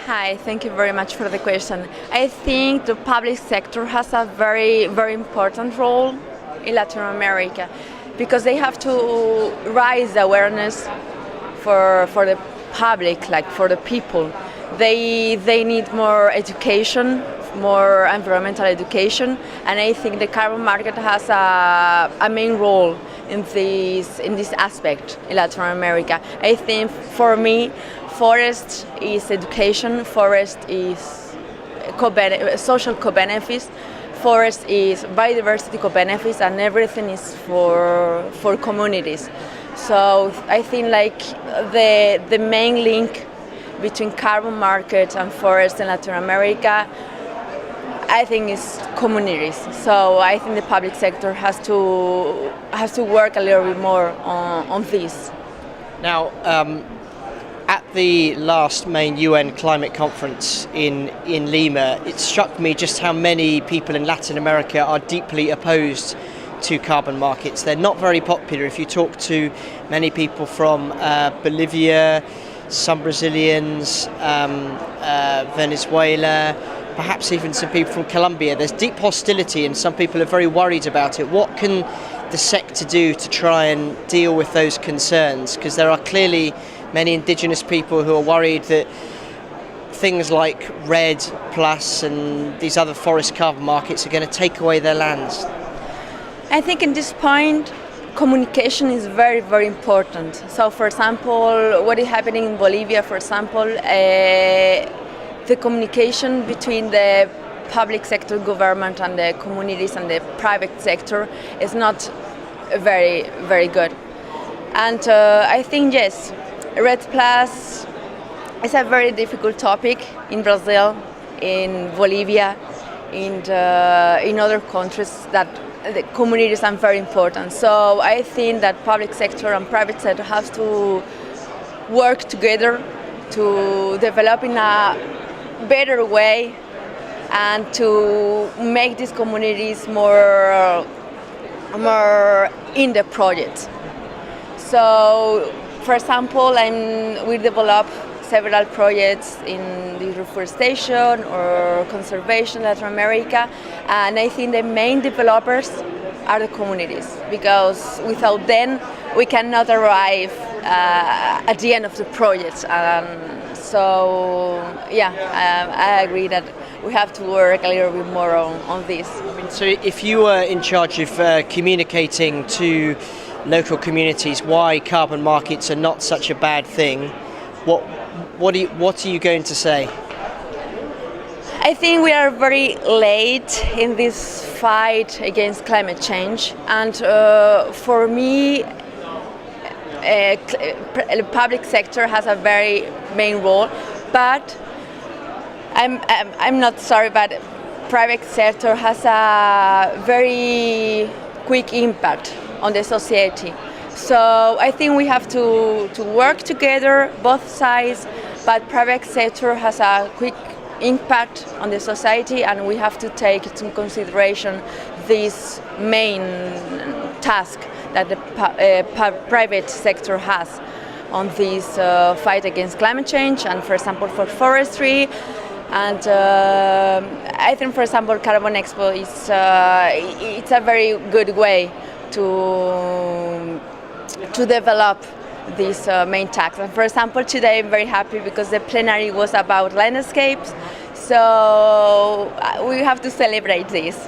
Hi, thank you very much for the question. I think the public sector has a very, very important role in Latin America because they have to raise the awareness for the public, like for the people. They need more education, more environmental education, and I think the carbon market has a main role in this aspect in Latin America. I think for me, forest is education, forest is social co-benefits, forest is biodiversity co-benefits, and everything is for communities. So I think like the main link between carbon market and forest in Latin America, I think is communities. So I think the public sector has to work a little bit more on this. Now, at the last main UN climate conference in Lima, it struck me just how many people in Latin America are deeply opposed to carbon markets. They're not very popular. If you talk to many people from Bolivia, some Brazilians, Venezuela, perhaps even some people from Colombia, there's deep hostility and some people are very worried about it. What can the sector do to try and deal with those concerns? Because there are clearly many indigenous people who are worried that things like REDD Plus and these other forest carbon markets are going to take away their lands. I think in this point, communication is very, very important. So, for example, what is happening in Bolivia, for example, the communication between the public sector government and the communities and the private sector is not very, very good. And I think, yes, REDD Plus is a very difficult topic in Brazil, in Bolivia, in other countries that the communities are very important. So I think that public sector and private sector have to work together to develop in a better way and to make these communities more in the project. So, for example, we develop several projects in the reforestation or conservation in Latin America, and I think the main developers are the communities, because without them we cannot arrive at the end of the project. So yeah, I agree that we have to work a little bit more on this. So if you were in charge of communicating to local communities why carbon markets are not such a bad thing, what are you going to say? I think we are very late in this fight against climate change, and for me, the public sector has a very main role, but I'm not sorry, but private sector has a very quick impact on the society. So I think we have to work together, both sides, but private sector has a quick impact on the society, and we have to take into consideration this main task that the private sector has on this fight against climate change, and for example for forestry. And I think, for example, Carbon Expo is it's a very good way to develop these main tasks. And for example, today I'm very happy because the plenary was about landscapes, so we have to celebrate this.